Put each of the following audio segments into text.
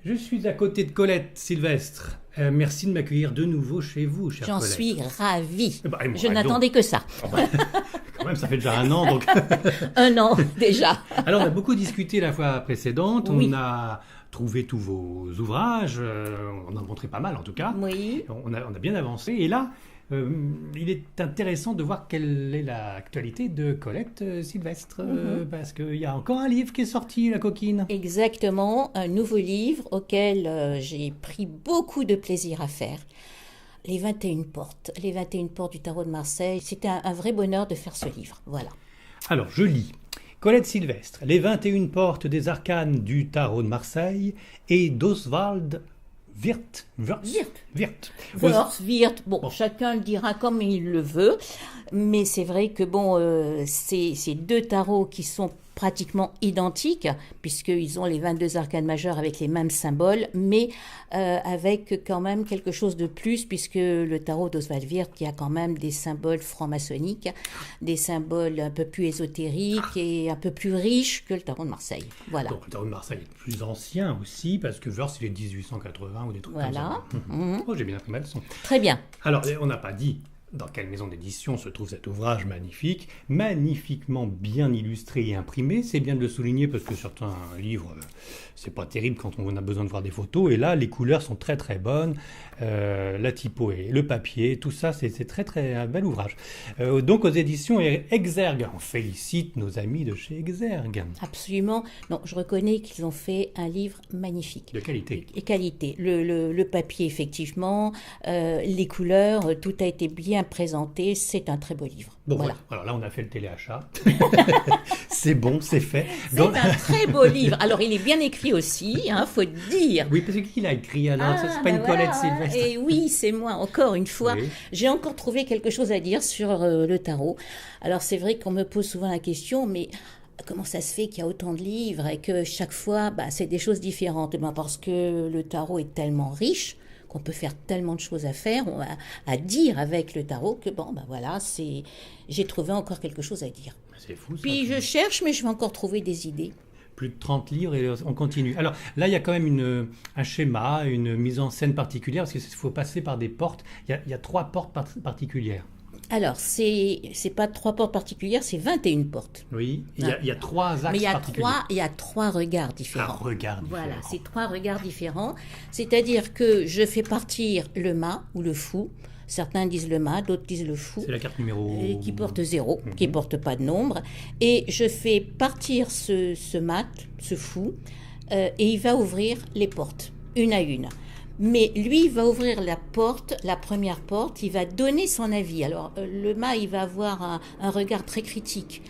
Je suis à côté de Colette Sylvestre. Merci de m'accueillir de nouveau chez vous, chère J'en Colette. suis ravie. Et moi, Je donc. n'attendais que ça. Ah bah, quand même, ça fait déjà un an, donc. Un an déjà. Alors, on a beaucoup discuté la fois précédente. Oui. On a trouvé tous vos ouvrages. On en a montré pas mal, en tout cas. Oui. On a bien avancé. Et là, il est intéressant de voir quelle est l'actualité de Colette Sylvestre. Parce qu'il y a encore un livre qui est sorti, La Coquine. Exactement, un nouveau livre auquel j'ai pris beaucoup de plaisir à faire. Les 21 portes. Les 21 portes du tarot de Marseille. C'était un vrai bonheur de faire ce livre. Voilà. Alors, je lis. Colette Sylvestre, Les 21 portes des arcanes du tarot de Marseille et d'Oswald Wirth. Wirth. Bon, chacun le dira comme il le veut, mais c'est vrai que c'est deux tarots qui sont pratiquement identiques, puisqu'ils ont les 22 arcanes majeures avec les mêmes symboles, mais avec quand même quelque chose de plus, puisque le tarot d'Oswald Wirth, qui a quand même des symboles francs-maçonniques, des symboles un peu plus ésotériques et un peu plus riches que le tarot de Marseille. Voilà. Donc, le tarot de Marseille est plus ancien aussi, parce que Wirth, il est 1880 ou des trucs comme ça. Oh, j'ai bien appris ma leçon. Très bien. Alors, on n'a pas dit dans quelle maison d'édition se trouve cet ouvrage magnifique, magnifiquement bien illustré et imprimé. C'est bien de le souligner parce que certains livres, c'est pas terrible quand on a besoin de voir des photos. Et là, les couleurs sont très très bonnes. La typo et le papier, tout ça, c'est très très un bel ouvrage. Donc aux éditions Exergue. On félicite nos amis de chez Exergue. Absolument. Non, je reconnais qu'ils ont fait un livre magnifique. De qualité. Et qualité. Le papier, effectivement, les couleurs, tout a été bien présenté. C'est un très beau livre. Bon, voilà. Alors là, on a fait le téléachat. C'est bon, c'est fait. C'est un très beau livre. Alors, il est bien écrit aussi, faut dire. Oui, parce que qui l'a écrit alors? C'est pas une Colette Sylvestre. Et oui, c'est moi, encore une fois. Oui. J'ai encore trouvé quelque chose à dire sur le tarot. Alors, c'est vrai qu'on me pose souvent la question, mais comment ça se fait qu'il y a autant de livres et que chaque fois, c'est des choses différentes? Parce que le tarot est tellement riche qu'on peut faire tellement de choses à dire avec le tarot que j'ai trouvé encore quelque chose à dire. C'est fou ça. Puis je cherche, mais je vais encore trouver des idées. Plus de 30 livres et on continue. Alors là, il y a quand même un schéma, une mise en scène particulière parce qu'il faut passer par des portes. Il y a 3 portes particulières. Alors, c'est pas 3 portes particulières, c'est 21 portes. Oui, il y a 3 axes particuliers. Il y a 3 regards différents. Voilà, c'est 3 regards différents. C'est-à-dire que je fais partir le mât ou le fou. Certains disent le mât, d'autres disent le fou. C'est la carte numéro... Qui porte 0, qui porte pas de nombre. Et je fais partir ce mât, ce fou, et il va ouvrir les portes, une à une. Mais lui, il va ouvrir la première porte, il va donner son avis. Alors, le mât, il va avoir un regard très critique.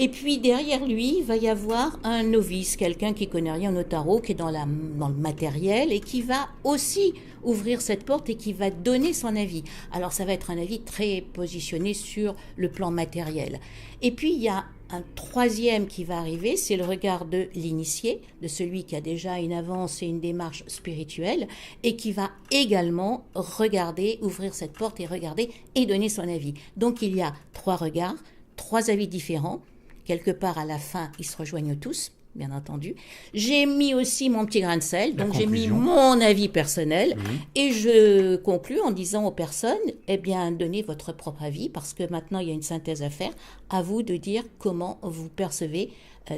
Et puis, derrière lui, il va y avoir un novice, quelqu'un qui connaît rien au tarot, qui est dans le matériel et qui va aussi ouvrir cette porte et qui va donner son avis. Alors, ça va être un avis très positionné sur le plan matériel. Et puis, il y a un troisième qui va arriver, c'est le regard de l'initié, de celui qui a déjà une avance et une démarche spirituelle, et qui va également regarder, ouvrir cette porte et regarder et donner son avis. Donc il y a 3 regards, 3 avis différents. Quelque part à la fin, ils se rejoignent tous, bien entendu. J'ai mis aussi mon petit grain de sel, donc j'ai mis mon avis personnel, et je conclus en disant aux personnes, donnez votre propre avis, parce que maintenant il y a une synthèse à faire, à vous de dire comment vous percevez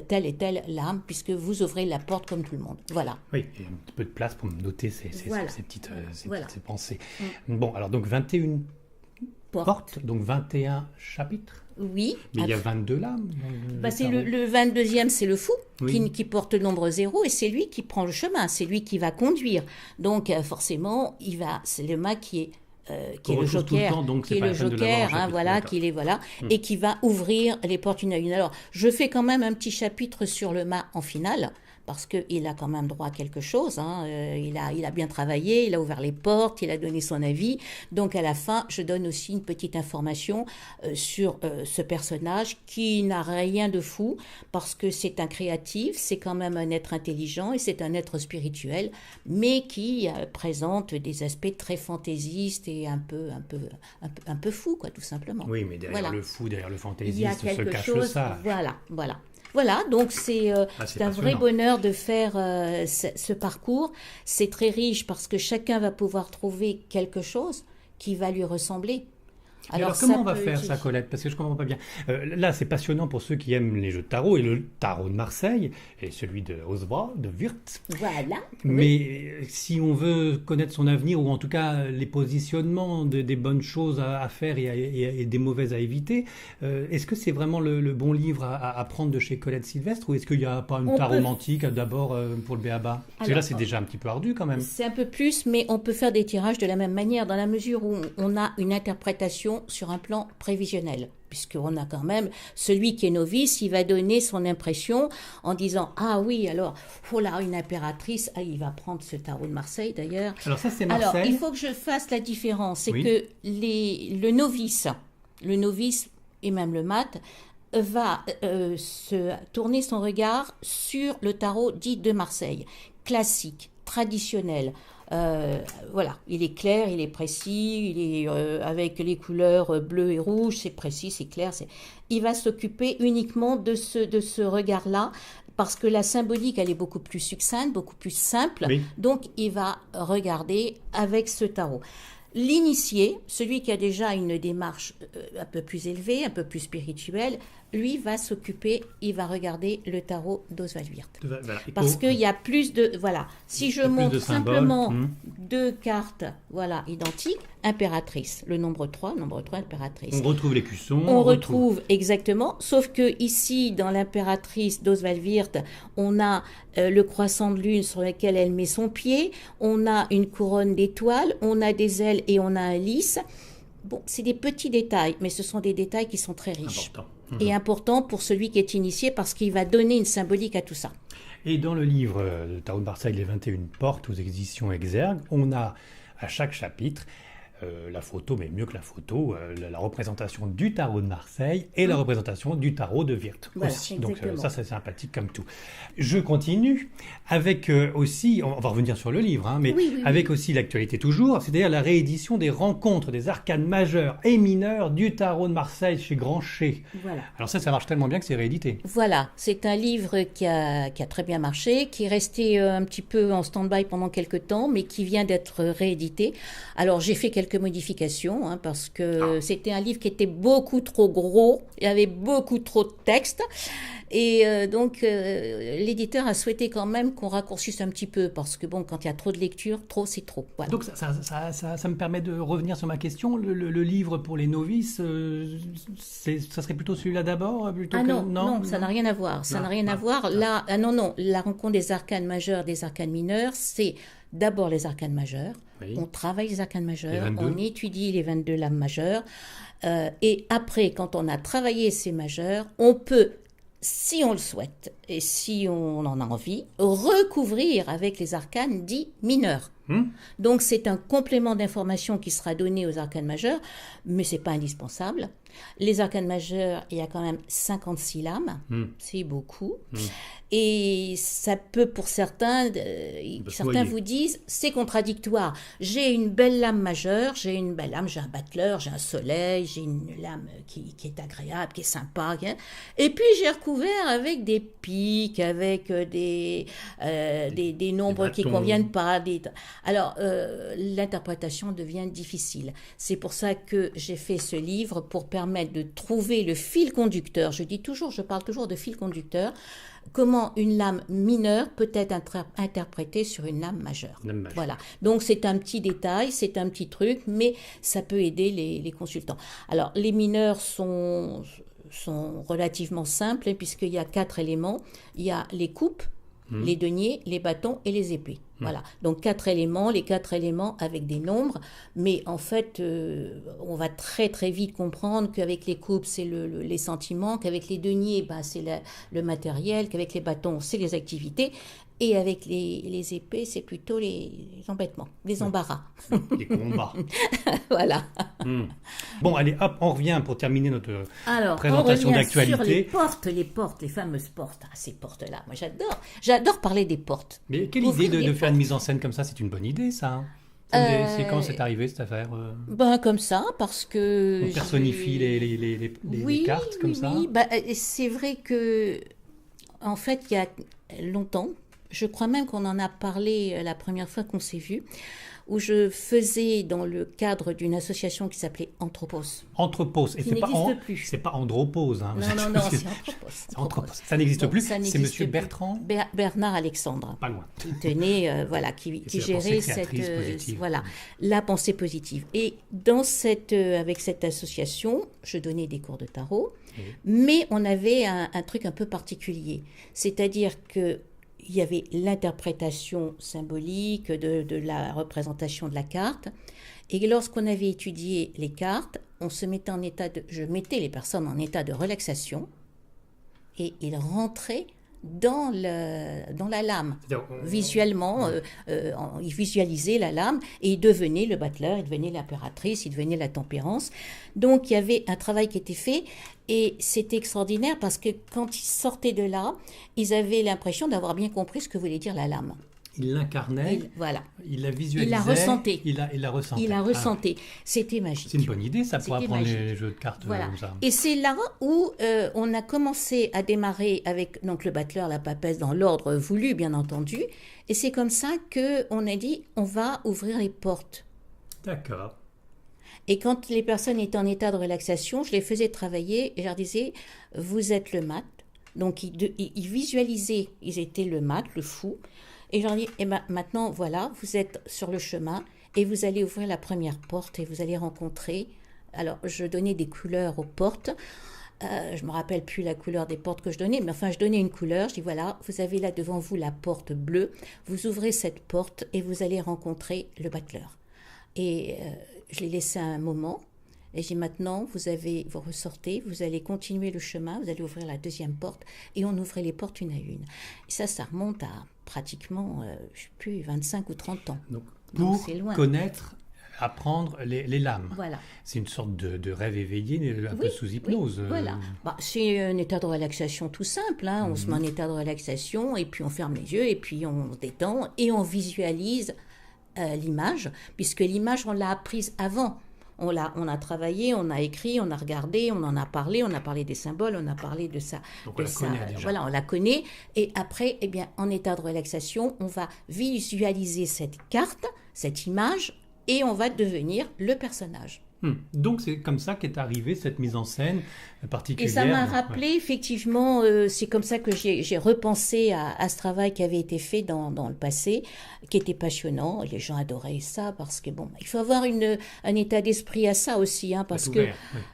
telle et telle lame, puisque vous ouvrez la porte comme tout le monde. Voilà. Oui, il y a un petit peu de place pour noter ces petites pensées. Bon, alors donc 21 portes, donc 21 chapitres. Oui. Mais il y a 22 lames. C'est le 22e, c'est le fou, qui porte le nombre 0, et c'est lui qui prend le chemin, c'est lui qui va conduire. Donc forcément, c'est le mât qui est le joker, et qui va ouvrir les portes une à une. Alors, je fais quand même un petit chapitre sur le mât en finale, parce qu'il a quand même droit à quelque chose. Il a bien travaillé, il a ouvert les portes, il a donné son avis. Donc à la fin, je donne aussi une petite information sur ce personnage qui n'a rien de fou, parce que c'est un créatif, c'est quand même un être intelligent et c'est un être spirituel, mais qui présente des aspects très fantaisistes et un peu fou, quoi, tout simplement. Oui, mais derrière le fou, derrière le fantaisiste, se cache le sage. Voilà. Voilà, donc c'est C'est un vrai passionnant. bonheur de faire ce parcours. C'est très riche parce que chacun va pouvoir trouver quelque chose qui va lui ressembler. Mais alors, Ça comment on va peut faire être- ça, Colette? Parce que je comprends pas bien. Là, c'est passionnant pour ceux qui aiment les jeux de tarot, et le tarot de Marseille, et celui de Osbra, de Wurth. Voilà. Oui. Mais si on veut connaître son avenir, ou en tout cas les positionnements des bonnes choses à faire et des mauvaises à éviter, est-ce que c'est vraiment le bon livre à prendre de chez Colette Sylvestre, ou est-ce qu'il n'y a pas une On tarot peut- romantique d'abord pour le b.a.-ba? Parce que là, Alors, c'est déjà un petit peu ardu quand même. C'est un peu plus, mais on peut faire des tirages de la même manière, dans la mesure où on a une interprétation sur un plan prévisionnel. Puisqu'on a quand même celui qui est novice, il va donner son impression en disant ah oui, alors, oh là, une impératrice, ah, il va prendre ce tarot de Marseille d'ailleurs. Alors ça, c'est Alors, Marseille. il faut que je fasse la différence. C'est Oui. que le novice et même le mat va se tourner son regard sur le tarot dit de Marseille, classique, traditionnel. Voilà, il est clair, il est précis, il est avec les couleurs bleu et rouge, c'est précis, c'est clair. Il va s'occuper uniquement de ce regard-là parce que la symbolique, elle est beaucoup plus succincte, beaucoup plus simple. Oui. Donc, il va regarder avec ce tarot. L'initié, celui qui a déjà une démarche un peu plus élevée, un peu plus spirituelle, lui va s'occuper, il va regarder le tarot d'Oswald Wirth. Voilà. Parce qu'il y a plus de... Voilà, si je Il y a plus montre de symboles. simplement deux cartes voilà, identiques, impératrice, le nombre 3, impératrice. On retrouve l'écusson. On retrouve exactement, sauf que ici, dans l'impératrice d'Oswald Wirth, on a le croissant de lune sur lequel elle met son pied, on a une couronne d'étoiles, on a des ailes et on a un lys. Bon, c'est des petits détails, mais ce sont des détails qui sont très riches. Important. Et importants pour celui qui est initié parce qu'il va donner une symbolique à tout ça. Et dans le livre Le Tarot de Marseille, les 21 portes aux éditions Exergue, on a à chaque chapitre la photo, mais mieux que la photo, la représentation du tarot de Marseille et la représentation du tarot de Wirth Voilà, aussi. Donc exactement. ça, c'est sympathique comme tout. Je continue avec aussi, on va revenir sur le livre, hein, mais Oui, oui, avec aussi l'actualité toujours, c'est-à-dire la réédition des rencontres des arcanes majeures et mineures du tarot de Marseille chez Grancher. Voilà. Alors ça marche tellement bien que c'est réédité. Voilà, c'est un livre qui a très bien marché, qui est resté un petit peu en stand-by pendant quelques temps, mais qui vient d'être réédité. Alors j'ai fait quelques modifications, hein, parce que c'était un livre qui était beaucoup trop gros, il y avait beaucoup trop de texte, et donc l'éditeur a souhaité quand même qu'on raccourcisse un petit peu, parce que bon, quand il y a trop de lecture, trop c'est trop. Voilà. Donc ça me permet de revenir sur ma question. Le livre pour les novices, ça serait plutôt celui-là d'abord plutôt Ah que... non, ça n'a rien à voir. Ça n'a rien à voir. Là, non, la rencontre des arcanes majeurs, des arcanes mineurs, c'est d'abord les arcanes majeures. Oui. On travaille les arcanes majeures, Les 22. on étudie les 22 lames majeures. Et après, quand on a travaillé ces majeures, on peut, si on le souhaite et si on en a envie, recouvrir avec les arcanes dits mineurs. Donc c'est un complément d'information qui sera donné aux arcanes majeures, mais c'est pas indispensable. Les arcanes majeures, il y a quand même 56 lames, c'est beaucoup. Et ça peut pour certains, certains vous disent, c'est contradictoire. J'ai une belle lame majeure, j'ai une belle lame, j'ai un battleur, j'ai un soleil, j'ai une lame qui est agréable, qui est sympa. Et puis j'ai recouvert avec des pics, avec des nombres qui bâtons. conviennent pas. Alors, l'interprétation devient difficile. C'est pour ça que j'ai fait ce livre pour permettre de trouver le fil conducteur. Je parle toujours de fil conducteur. Comment une lame mineure peut être interprétée sur une lame majeure. Voilà. Donc, c'est un petit détail, c'est un petit truc, mais ça peut aider les consultants. Alors, les mineurs sont relativement simples, hein, puisqu'il y a 4 éléments. Il y a les coupes, les deniers, les bâtons et les épées. Voilà. Donc 4 éléments, les 4 éléments avec des nombres, mais en fait, on va très très vite comprendre qu'avec les coupes, c'est les sentiments, qu'avec les deniers, c'est le matériel, qu'avec les bâtons, c'est les activités, et avec les épées, c'est plutôt les embêtements, les embarras. Les combats. Voilà. Bon, allez, hop, on revient pour terminer notre Alors, présentation on revient d'actualité. sur les portes, les fameuses portes. Ah, ces portes-là, moi j'adore parler des portes. Mais quelle Ouvrir idée de des faire une portes. mise en scène comme ça, c'est une bonne idée, ça. Hein. C'est quand c'est arrivé cette affaire Comme ça, parce que... On personnifie les Oui, cartes comme oui, ça. oui. C'est vrai que en fait, il y a longtemps, je crois même qu'on en a parlé la première fois qu'on s'est vu, où je faisais dans le cadre d'une association qui s'appelait Anthropos. Anthropos, et qui n'existe plus. C'est pas Andropos. Hein. Non, c'est Anthropos. Anthropos. Ça n'existe plus. C'est Monsieur Bertrand Bernard Alexandre. Pas loin. Qui tenait, qui gérait la pensée positive. Et avec cette association, je donnais des cours de tarot, mais on avait un truc un peu particulier. C'est-à-dire que il y avait l'interprétation symbolique de la représentation de la carte. Et lorsqu'on avait étudié les cartes, je mettais les personnes en état de relaxation et ils rentraient dans la lame. Visuellement, ils visualisaient la lame et ils devenaient le battleur, ils devenaient l'impératrice, ils devenaient la tempérance. Donc il y avait un travail qui était fait et c'était extraordinaire parce que quand ils sortaient de là, ils avaient l'impression d'avoir bien compris ce que voulait dire la lame. Il l'incarnait, il la visualisait, il la ressentait. Il la ressentait. Il la ressentait. C'était magique. C'est une bonne idée, ça, pour apprendre les jeux de cartes comme ça. Et c'est là où on a commencé à démarrer avec donc, le battleur, la papesse, dans l'ordre voulu, bien entendu. Et c'est comme ça qu'on a dit, on va ouvrir les portes. D'accord. Et quand les personnes étaient en état de relaxation, je les faisais travailler et je leur disais, vous êtes le mat. Donc ils visualisaient, ils étaient le mat, le fou. Et je leur dis, maintenant, voilà, vous êtes sur le chemin et vous allez ouvrir la première porte et vous allez rencontrer. Alors, je donnais des couleurs aux portes. Je ne me rappelle plus la couleur des portes que je donnais, mais enfin, je donnais une couleur. Je dis, voilà, vous avez là devant vous la porte bleue. Vous ouvrez cette porte et vous allez rencontrer le battleur. Et je l'ai laissé un moment. Et j'ai maintenant, vous ressortez, vous allez continuer le chemin, vous allez ouvrir la deuxième porte et on ouvrait les portes une à une. Et ça remonte à pratiquement, je ne sais plus, 25 ou 30 ans. Donc c'est loin. Connaître, apprendre les lames. Voilà. C'est une sorte de rêve éveillé, un peu sous hypnose. Oui, voilà. C'est un état de relaxation tout simple. Hein. On se met en état de relaxation et puis on ferme les yeux et puis on se détend et on visualise l'image, puisque l'image, on l'a apprise avant. On a travaillé, on a écrit, on a regardé, on en a parlé des symboles, on a parlé de ça. Donc on la connaît déjà. Voilà, on la connaît. Et après, en état de relaxation, on va visualiser cette carte, cette image, et on va devenir le personnage. Donc c'est comme ça qu'est arrivée cette mise en scène particulière. Et ça m'a rappelé effectivement, c'est comme ça que j'ai repensé à ce travail qui avait été fait dans le passé, qui était passionnant. Les gens adoraient ça parce que il faut avoir un état d'esprit à ça aussi, hein, parce que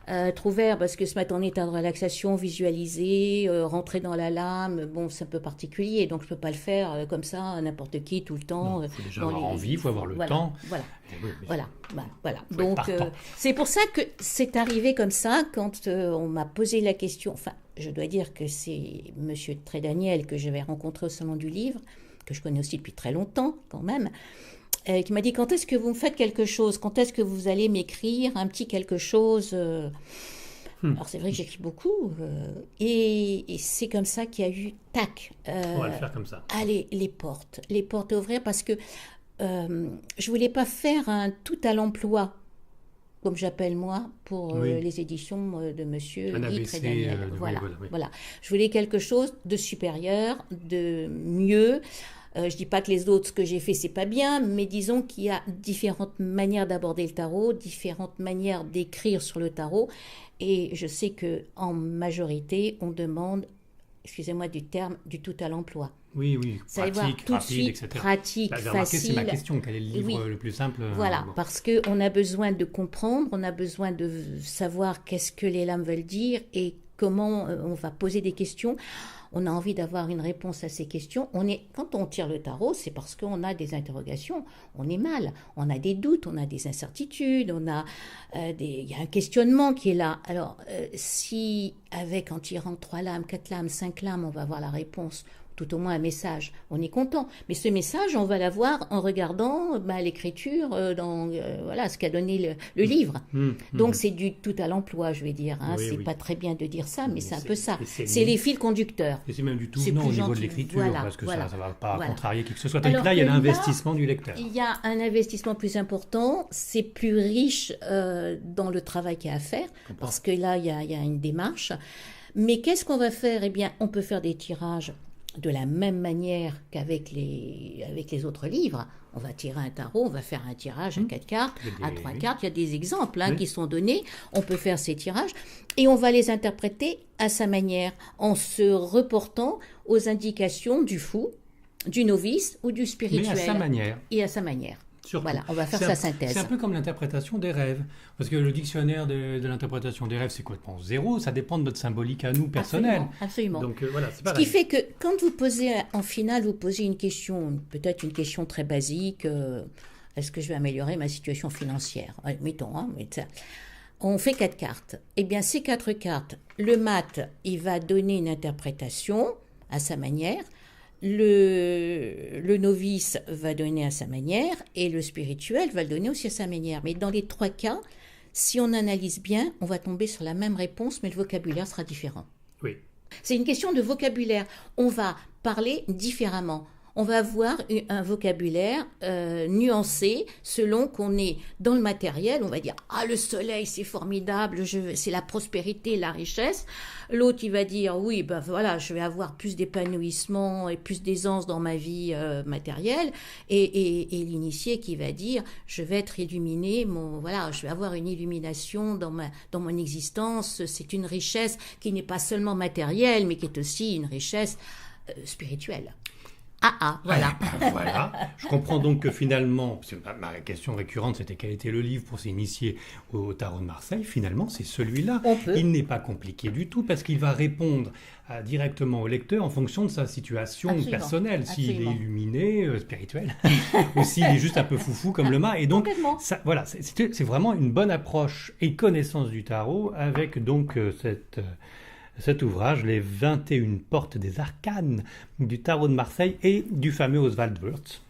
être ouvert, parce que se mettre en état de relaxation, visualiser, rentrer dans la lame, c'est un peu particulier, donc je peux pas le faire comme ça n'imte qui tout le temps. Il faut déjà avoir envie, il faut avoir le temps. Voilà. Donc c'est pour ça que c'est arrivé comme ça quand on m'a posé la question. Enfin, je dois dire que c'est Monsieur Trédaniel que j'avais rencontré au Salon du Livre, que je connais aussi depuis très longtemps quand même, qui m'a dit, quand est-ce que vous me faites quelque chose? Quand est-ce que vous allez m'écrire un petit quelque chose Alors c'est vrai que j'écris beaucoup et c'est comme ça qu'il y a eu tac. On va le faire comme ça. Allez, les portes à ouvrir, parce que je voulais pas faire un tout à l'emploi, comme j'appelle moi, pour les éditions de Monsieur Guy Trédaniel. Voilà. Je voulais quelque chose de supérieur, de mieux. Je dis pas que les autres, ce que j'ai fait, c'est pas bien, mais disons qu'il y a différentes manières d'aborder le tarot, différentes manières d'écrire sur le tarot, et je sais que en majorité, on demande, excusez-moi du terme, du tout à l'emploi. Oui, pratique, rapide, etc. Pratique, facile. C'est ma question, quel est le livre le plus simple? Voilà, parce qu'on a besoin de comprendre, on a besoin de savoir qu'est-ce que les lames veulent dire et comment on va poser des questions. On a envie d'avoir une réponse à ces questions. Quand on tire le tarot, c'est parce qu'on a des interrogations, on est mal, on a des doutes, on a des incertitudes, il y a un questionnement qui est là. Alors, si en tirant 3 lames, 4 lames, 5 lames, on va avoir la réponse, tout au moins un message, on est content. Mais ce message, on va l'avoir en regardant l'écriture, ce qu'a donné le livre. Donc c'est du tout à l'emploi, je vais dire. C'est pas très bien de dire ça, mais c'est un peu ça. C'est les fils conducteurs. Et c'est même du tout au niveau de l'écriture, parce que ça ne va pas contrarier qui que ce soit. Alors là, il y a l'investissement du lecteur. Il y a un investissement plus important, c'est plus riche dans le travail qu'il y a à faire, parce que là, il y a une démarche. Mais qu'est-ce qu'on va faire? Eh bien, on peut faire des tirages de la même manière qu'avec les autres livres. On va tirer un tarot, on va faire un tirage à 4 cartes, à 3 cartes. Il y a des exemples qui sont donnés. On peut faire ces tirages et on va les interpréter à sa manière en se reportant aux indications du fou, du novice ou du spirituel. Mais à sa manière. Et à sa manière. Surtout. Voilà, on va faire sa synthèse. C'est un peu comme l'interprétation des rêves. Parce que le dictionnaire de l'interprétation des rêves, c'est complètement zéro. Ça dépend de notre symbolique à nous, personnelle. Absolument. Donc voilà, c'est Ce pareil. qui fait que quand vous posez, en finale, vous posez une question, peut-être une question très basique, est-ce que je vais améliorer ma situation financière? Mettons, on fait 4 cartes. Eh bien, ces 4 cartes, le mat, il va donner une interprétation à sa manière. Le novice va donner à sa manière et le spirituel va le donner aussi à sa manière. Mais dans les 3 cas, si on analyse bien, on va tomber sur la même réponse, mais le vocabulaire sera différent. Oui. C'est une question de vocabulaire. On va parler différemment. On va avoir un vocabulaire nuancé selon qu'on est dans le matériel. On va dire « Ah, le soleil, c'est formidable, c'est la prospérité, la richesse ». L'autre, il va dire « Oui, ben voilà, je vais avoir plus d'épanouissement et plus d'aisance dans ma vie matérielle ». Et l'initié qui va dire « Je vais être illuminé, je vais avoir une illumination dans mon existence. C'est une richesse qui n'est pas seulement matérielle, mais qui est aussi une richesse spirituelle ». Voilà. Voilà. Je comprends donc que finalement, parce que ma question récurrente, c'était quel était le livre pour s'initier au tarot de Marseille. Finalement, c'est celui-là. Il n'est pas compliqué du tout parce qu'il va répondre directement au lecteur en fonction de sa situation personnelle. S'il est illuminé, spirituel, ou s'il est juste un peu foufou comme le mât. Et donc, voilà, c'est vraiment une bonne approche et connaissance du tarot avec donc cet ouvrage, les 21 portes des arcanes du tarot de Marseille et du fameux Oswald Wirth,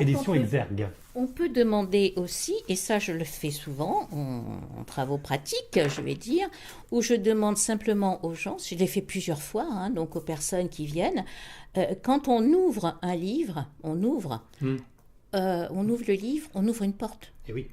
édition Exergue. On peut demander aussi, et ça je le fais souvent en travaux pratiques, je vais dire, où je demande simplement aux gens, je l'ai fait plusieurs fois, donc aux personnes qui viennent, quand on ouvre un livre, on ouvre le livre, on ouvre une porte. Et oui.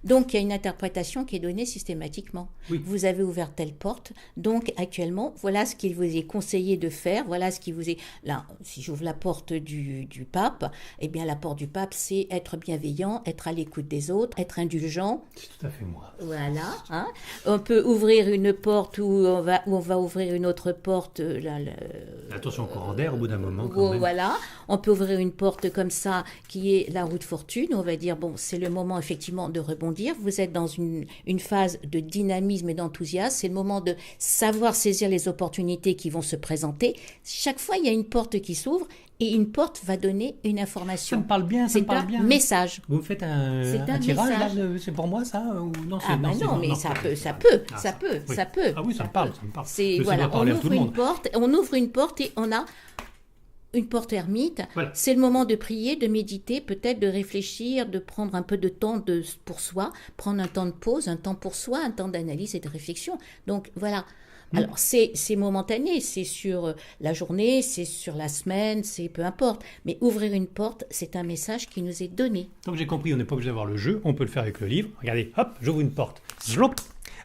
Donc, il y a une interprétation qui est donnée systématiquement. Oui. Vous avez ouvert telle porte, donc actuellement, voilà ce qu'il vous est conseillé de faire, voilà ce qui vous est... Là, si j'ouvre la porte du pape, eh bien, la porte du pape, c'est être bienveillant, être à l'écoute des autres, être indulgent. C'est tout à fait moi. Voilà. On peut ouvrir une porte où on va ouvrir une autre porte. Attention au courant d'air au bout d'un moment, quand même. Voilà. On peut ouvrir une porte comme ça, qui est la roue de fortune. On va dire, bon, c'est le moment, effectivement, de rebondir. Vous êtes dans une phase de dynamisme et d'enthousiasme. C'est le moment de savoir saisir les opportunités qui vont se présenter. Chaque fois, il y a une porte qui s'ouvre et une porte va donner une information. Ça me parle bien, c'est un message. Vous me faites un tirage, là, c'est pour moi, ça ou non, ça peut. Ah oui, ça me parle. On ouvre une porte et on a une porte ermite, C'est le moment de prier, de méditer, peut-être de réfléchir, de prendre un peu de temps pour soi, prendre un temps de pause, un temps pour soi, un temps d'analyse et de réflexion. Donc voilà. Alors c'est momentané, c'est sur la journée, c'est sur la semaine, c'est peu importe. Mais ouvrir une porte, c'est un message qui nous est donné. Donc j'ai compris, on n'est pas obligé d'avoir le jeu, on peut le faire avec le livre. Regardez, hop, j'ouvre une porte. Zlop.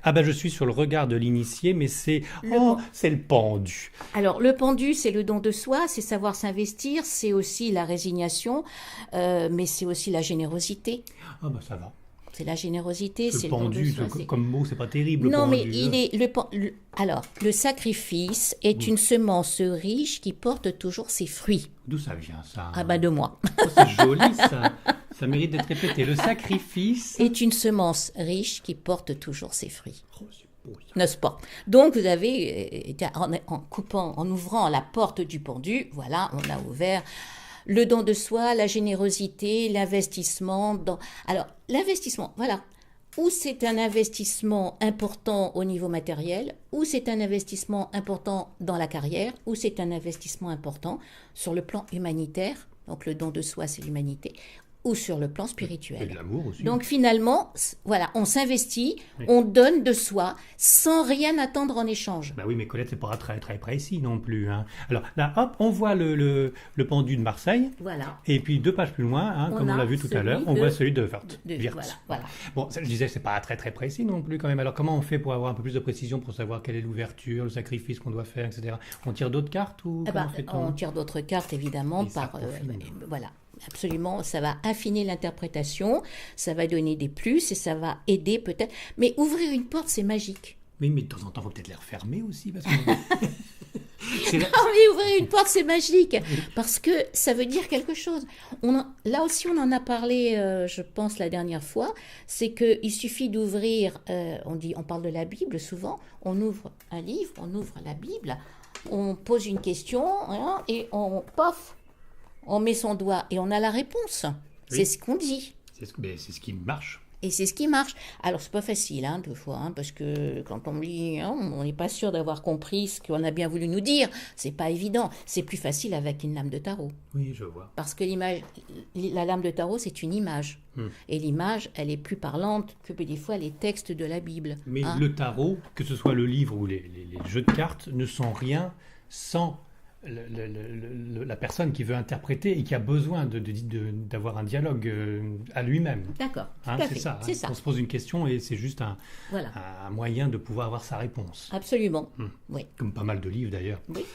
Ah ben je suis sur le regard de l'initié, mais c'est le pendu. Alors le pendu, c'est le don de soi, c'est savoir s'investir, c'est aussi la résignation, mais c'est aussi la générosité. Ah ben ça va. C'est la générosité, c'est le pendu, don de soi. Comme mot, c'est pas terrible. Non, mais il est alors le sacrifice est une semence riche qui porte toujours ses fruits. D'où ça vient ça? Ah ben de moi. C'est joli ça. Ça mérite d'être répété. Le sacrifice est une semence riche qui porte toujours ses fruits. Oh, c'est beau, ça. N'est-ce pas? Donc vous avez, en ouvrant la porte du pendu, voilà, on a ouvert le don de soi, la générosité, l'investissement. Alors l'investissement, voilà. Ou c'est un investissement important au niveau matériel, ou c'est un investissement important dans la carrière, ou c'est un investissement important sur le plan humanitaire. Donc le don de soi, c'est l'humanité. ou sur le plan Et de spirituel. l'amour aussi. Donc finalement, voilà, on s'investit, Oui. on donne de soi sans rien attendre en échange. Bah oui, mais Colette, c'est pas très très précis non plus. Hein. Alors là, hop, on voit le pendu de Marseille. Voilà. Et puis 2 pages plus loin, hein, On comme on a l'a vu tout à celui l'heure, on de- voit celui de Wirth. Voilà. Bon, ça, je disais, c'est pas très très précis non plus quand même. Alors comment on fait pour avoir un peu plus de précision, pour savoir quelle est l'ouverture, le sacrifice qu'on doit faire, etc. On tire d'autres cartes ou Eh ben, comment fait-on? on tire d'autres cartes évidemment Et ça par peaufine. voilà. Absolument, ça va affiner l'interprétation, ça va donner des plus et ça va aider peut-être. Mais ouvrir une porte, c'est magique. Oui, mais de temps en temps, il faut peut-être les refermer aussi. Parce que... c'est la- Ah oui, ouvrir une porte, c'est magique parce que ça veut dire quelque chose. Là aussi, on en a parlé, je pense, la dernière fois. C'est qu'il suffit d'ouvrir, on parle de la Bible souvent, on ouvre un livre, on ouvre la Bible, on pose une question hein, et on met son doigt et on a la réponse. Oui. C'est ce qu'on dit. c'est ce qui marche. Et c'est ce qui marche. Alors, c'est pas facile, hein, deux fois, hein, parce que quand on lit, hein, on n'est pas sûr d'avoir compris ce qu'on a bien voulu nous dire. C'est pas évident. C'est plus facile avec une lame de tarot. Oui, je vois. Parce que la lame de tarot, c'est une image. Et l'image, elle est plus parlante que des fois les textes de la Bible. Mais hein. le tarot, que ce soit le livre ou les jeux de cartes, ne sont rien sans la personne qui veut interpréter et qui a besoin d'avoir un dialogue à lui-même. D'accord, tout Hein, à c'est fait. ça. C'est Hein. ça. On se pose une question et c'est juste Voilà. un moyen de pouvoir avoir sa réponse. Absolument. Oui. Comme pas mal de livres d'ailleurs. Oui.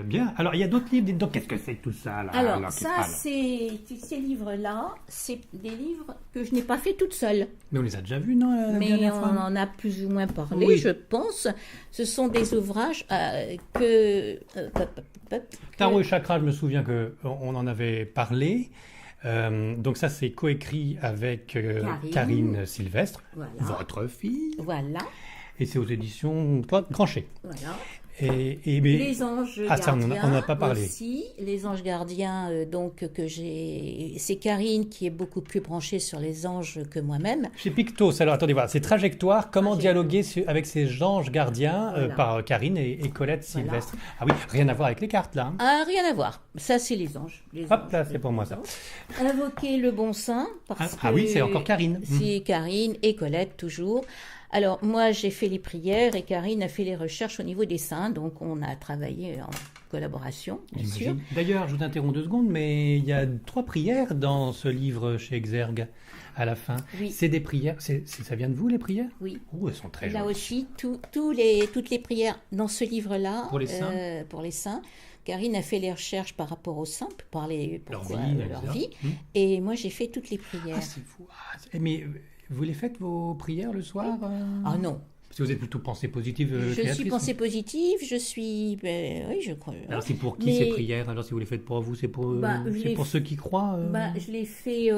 Bien. Alors, il y a d'autres livres. Dites donc, qu'est-ce que c'est que tout ça là, Alors, là, ça, alors ces livres-là, c'est des livres que je n'ai pas fait toute seule. Mais on les a déjà vus, non, la Mais dernière on fois en a plus ou moins parlé, Oui. je pense. Ce sont des ouvrages que... Tarot et Chakra, je me souviens qu'on en avait parlé. Donc ça, c'est coécrit avec Karine Sylvestre, Voilà. votre fille. Voilà, Et c'est aux éditions Grancher. voilà. Mais- Les anges Ah, ça, gardiens on n'en a pas parlé. aussi. Les anges gardiens, donc, que j'ai... C'est Karine qui est beaucoup plus branchée sur les anges que moi-même. Chez Pictos, alors attendez, voilà, c'est Trajectoire, comment Trajectoire. dialoguer avec ces anges gardiens Voilà. par Karine et Colette Voilà. Sylvestre. Ah oui, rien à voir avec les cartes là. Hein. Ah, rien à voir. Ça, c'est les anges. Les Hop anges, là, les c'est pour moi ça. anges. Invoquer le bon saint. Parce Ah que oui, c'est encore Karine. C'est Karine et Colette, toujours. Alors, moi, j'ai fait les prières et Karine a fait les recherches au niveau des saints. Donc, on a travaillé en collaboration, bien sûr. J'imagine. D'ailleurs, je vous interromps 2 secondes, mais il y a 3 prières dans ce livre chez Exergue à la fin. Oui. C'est des prières. Ça vient de vous, les prières? Oui. Oh, elles sont très Là jolies. aussi, toutes les prières dans ce livre-là, Pour les saints. pour les saints. Karine a fait les recherches par rapport aux saints, pour parler Leur pourquoi, vie, leur etc. vie. Hum. Et moi, j'ai fait toutes les prières. Ah, c'est fou. Mais vous les faites, vos prières, le soir Ah non, Parce que vous êtes plutôt pensée positive je créatrice, suis pensée positive, je suis... oui, je crois. Alors, c'est pour qui Mais- ces prières? Alors, si vous les faites pour vous, c'est pour, Bah, je c'est les pour ceux qui croient Je l'ai fait...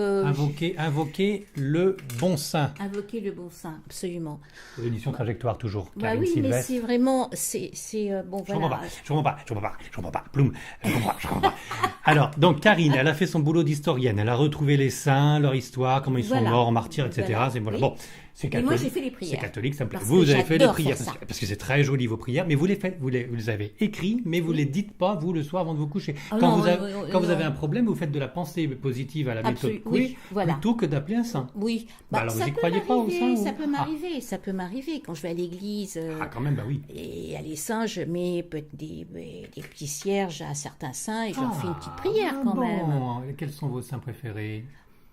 Invoquer le bon saint. Invoquer le bon saint, absolument. Aux éditions Trajectoire, toujours. Bah Karine oui, mais Sylvestre. c'est vraiment... bon, Je comprends voilà. pas. Ploum. Je comprends pas. Alors, donc, Karine, elle a fait son boulot d'historienne. Elle a retrouvé les saints, leur histoire, comment ils sont Voilà. morts, martyrs, etc. Voilà. C'est, voilà. Oui. Bon, c'est Et catholique. moi, j'ai fait les prières. C'est catholique, ça me plaît. Parce Vous que avez fait les j'adore prières, faire ça. parce que c'est très joli vos prières, mais vous les faites, vous les avez écrits, mais vous les dites pas, vous, le soir, avant de vous coucher. Ah Quand non, vous avez, non, quand vous non. avez un problème, vous faites de la pensée positive à la méthode Absolu- Coué, oui, voilà. plutôt que d'appeler un saint. Oui. Bah alors, vous ça y peut croyez pas aux m'arriver, saints, ou- Ça peut m'arriver, ça peut m'arriver. Quand je vais à l'église... Ah, quand même, bah oui. Et à les saints, je mets des petits cierges à certains saints et je leur fais une petite prière quand même. Et quels sont vos saints préférés?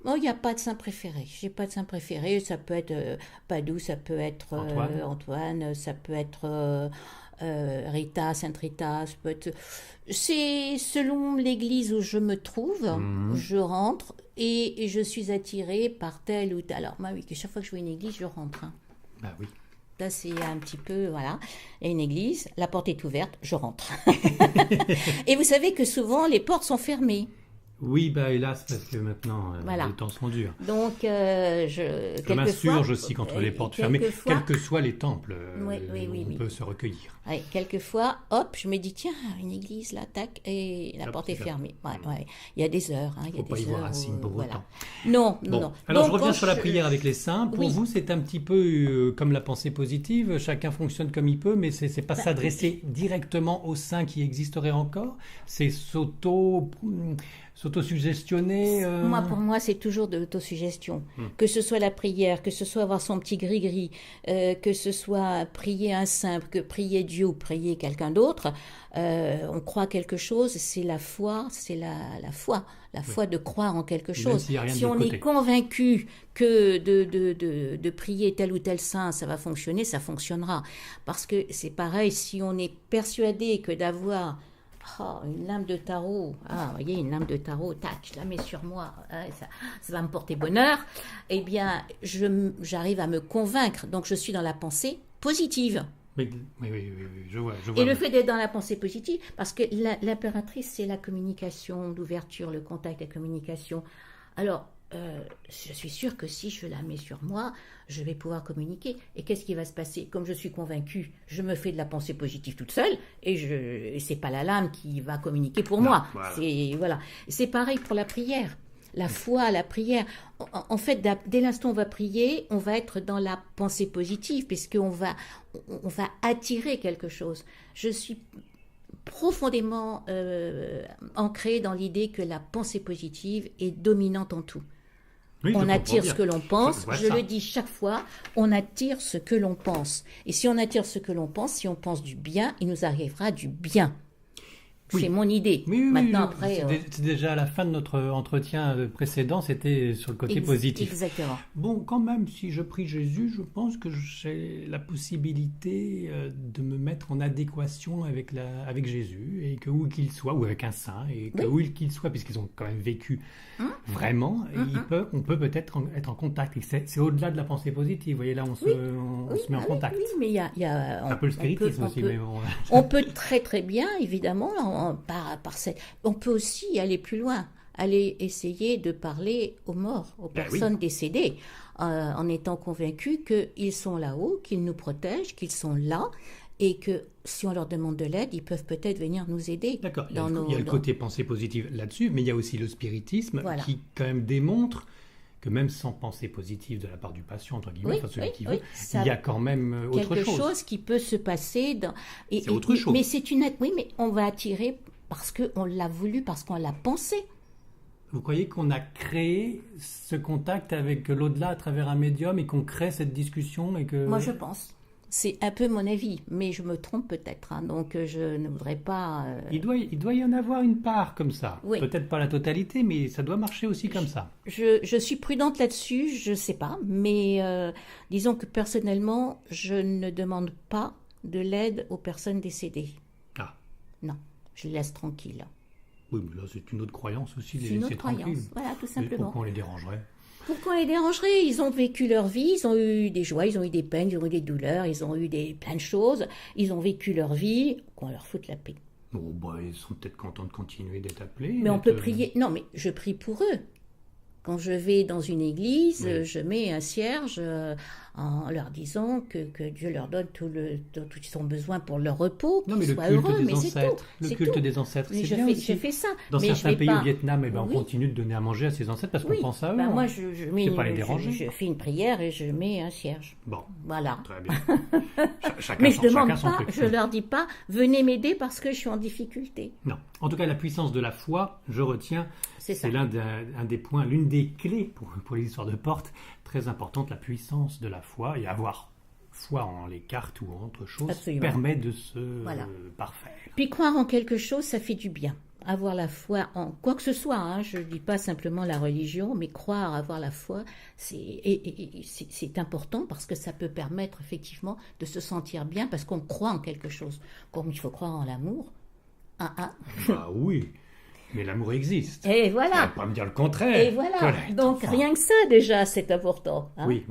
Oh, il n'y a pas de saint préféré. J'ai pas de saint préféré. Ça peut être Padoue, ça peut être Antoine, ça peut être Rita, Sainte Rita. Ça peut être... C'est selon l'église où je me trouve, je rentre et je suis attirée par telle ou telle. Alors, moi, oui, que chaque fois que je vois une église, je rentre. Hein. Bah oui. Là, c'est un petit peu, voilà, il y a une église, la porte est ouverte, je rentre. Et vous savez que souvent, les portes sont fermées. Oui, bah hélas, parce que maintenant, Voilà. les temps sont durs. Donc, Je quelquefois... m'insurge aussi contre les portes fermées, quelquefois- quels que soient les temples Oui, où on oui. peut se recueillir. Ouais, quelquefois, hop, je me dis, tiens, une église, là, tac, et la Hop, porte est c'est fermée. Ouais. Il y a des heures. Hein, il y a Faut pas des y voir heures Racine où- pour voilà. autant. Non. Alors, Donc, je reviens quand sur la prière avec les saints. Pour Oui. vous, c'est un petit peu comme la pensée positive. Chacun fonctionne comme il peut, mais c'est pas s'adresser directement aux saints qui existeraient encore. C'est s'autosuggestionner Pour moi, c'est toujours de l'autosuggestion. Que ce soit la prière, que ce soit avoir son petit gris-gris, que ce soit prier un simple, que prier Dieu ou prier quelqu'un d'autre, on croit quelque chose, c'est la foi, c'est la foi. La foi de croire en quelque chose. Si on est convaincu que de prier tel ou tel saint, ça va fonctionner, ça fonctionnera. Parce que c'est pareil, si on est persuadé que d'avoir une lame de tarot, vous voyez, une lame de tarot, tac, je la mets sur moi, ça va me porter bonheur, eh bien, j'arrive à me convaincre, donc je suis dans la pensée positive. Oui, je vois. Et le fait d'être dans la pensée positive, parce que l'impératrice, c'est la communication, l'ouverture, le contact, la communication. Alors, je suis sûre que si je la mets sur moi, je vais pouvoir communiquer. Et qu'est-ce qui va se passer? Comme je suis convaincue, je me fais de la pensée positive toute seule, et c'est pas la lame qui va communiquer pour moi. Voilà. C'est pareil pour la prière. La foi, la prière. En fait, dès l'instant où on va prier, on va être dans la pensée positive, puisqu'on va attirer quelque chose. Je suis profondément ancrée dans l'idée que la pensée positive est dominante en tout. Oui, on attire ce que l'on pense, je le dis chaque fois, on attire ce que l'on pense. Et si on attire ce que l'on pense, si on pense du bien, il nous arrivera du bien. C'est mon idée. Maintenant, après, c'est déjà à la fin de notre entretien précédent, c'était sur le côté positif. Exactement. Bon, quand même, si je prie Jésus, je pense que j'ai la possibilité de me mettre en adéquation avec Jésus, et que où qu'il soit, ou avec un saint, et que où qu'il soit, puisqu'ils ont quand même vécu vraiment, on peut peut-être être en contact. Et c'est au-delà de la pensée positive. Vous voyez, là, on se met en contact. Oui, mais il y a un peu le spiritisme aussi. Mais bon. On peut très très bien, évidemment, on peut aussi aller plus loin, aller essayer de parler aux morts, aux personnes décédées, en étant convaincu qu'ils sont là-haut, qu'ils nous protègent, qu'ils sont là, et que si on leur demande de l'aide, ils peuvent peut-être venir nous aider. D'accord, il y a le côté pensée positive là-dessus, mais il y a aussi le spiritisme qui quand même démontre que même sans pensée positive de la part du patient, entre guillemets, celui qui veut, il y a quand même autre chose. Quelque chose qui peut se passer. C'est autre chose. Mais mais on va attirer parce qu'on l'a voulu, parce qu'on l'a pensé. Vous croyez qu'on a créé ce contact avec l'au-delà à travers un médium et qu'on crée cette discussion et que... Moi, je pense. C'est un peu mon avis, mais je me trompe peut-être, donc je ne voudrais pas... Il doit y en avoir une part comme ça. Oui. Peut-être pas la totalité, mais ça doit marcher aussi comme ça. Je suis prudente là-dessus, je ne sais pas, mais disons que personnellement, je ne demande pas de l'aide aux personnes décédées. Ah. Non, je les laisse tranquilles. Oui, mais là c'est une autre croyance aussi, les laisser tranquilles. Voilà, tout simplement. Pourquoi on les dérangerait ? Pourquoi les dérangerait? Ils ont vécu leur vie, ils ont eu des joies, ils ont eu des peines, ils ont eu des douleurs, ils ont eu plein de choses. Ils ont vécu leur vie, qu'on leur foute la paix. Bon, ils sont peut-être contents de continuer d'être appelés. Mais on peut prier. Non, mais je prie pour eux. Quand je vais dans une église, je mets un cierge en leur disant que Dieu leur donne tout ce qu'ils ont besoin pour leur repos, qu'ils soient heureux, mais c'est tout. Le culte des ancêtres, c'est bien aussi. Je fais ça. Dans certains pays au Vietnam, on continue de donner à manger à ses ancêtres parce qu'on pense à eux. Moi, je pas les déranger. Je fais une prière et je mets un cierge. Bon, voilà. Très bien. Mais je leur dis pas, venez m'aider parce que je suis en difficulté. Non. En tout cas, la puissance de la foi, je retiens, c'est l'un des points, l'une des clés pour les histoires de portes, très importante, la puissance de la foi, et avoir foi en les cartes ou en autre chose permet de se parfaire. Puis croire en quelque chose, ça fait du bien. Avoir la foi en quoi que ce soit, je ne dis pas simplement la religion, mais croire, avoir la foi, c'est important parce que ça peut permettre effectivement de se sentir bien parce qu'on croit en quelque chose. Comme il faut croire en l'amour. Oui. Mais l'amour existe. Et voilà. On va pas me dire le contraire. Et voilà. Colette, donc rien que ça déjà, c'est important. Oui.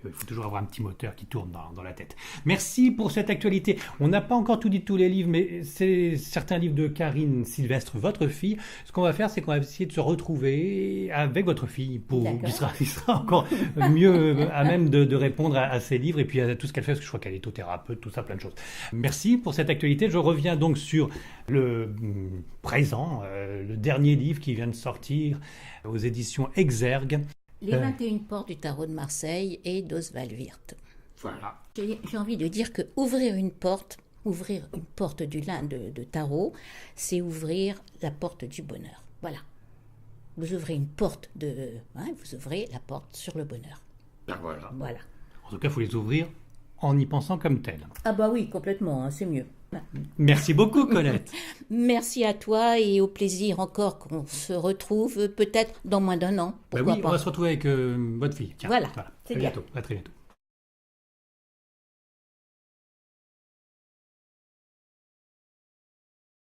Il faut toujours avoir un petit moteur qui tourne dans la tête. Merci pour cette actualité. On n'a pas encore tout dit de tous les livres, mais c'est certains livres de Karine Sylvestre, votre fille. Ce qu'on va faire, c'est qu'on va essayer de se retrouver avec votre fille qui sera encore mieux à même de répondre à ces livres et puis à tout ce qu'elle fait, parce que je crois qu'elle est thérapeute, tout ça, plein de choses. Merci pour cette actualité. Je reviens donc sur le présent, le dernier livre qui vient de sortir aux éditions Exergue. Les 21 portes du tarot de Marseille et d'Oswald Wirth. Voilà. J'ai envie de dire que ouvrir une porte de tarot, c'est ouvrir la porte du bonheur. Voilà. vous ouvrez une porte vous ouvrez la porte sur le bonheur. Ben voilà. Voilà. En tout cas, il faut les ouvrir en y pensant comme tel. Ah bah oui, complètement, c'est mieux. Merci beaucoup, Colette. Merci à toi et au plaisir encore qu'on se retrouve peut-être dans moins d'1 an. Ben Pourquoi oui, pas. on va se retrouver avec votre fille. Tiens, Voilà, À c'est bien. bientôt. À très bientôt.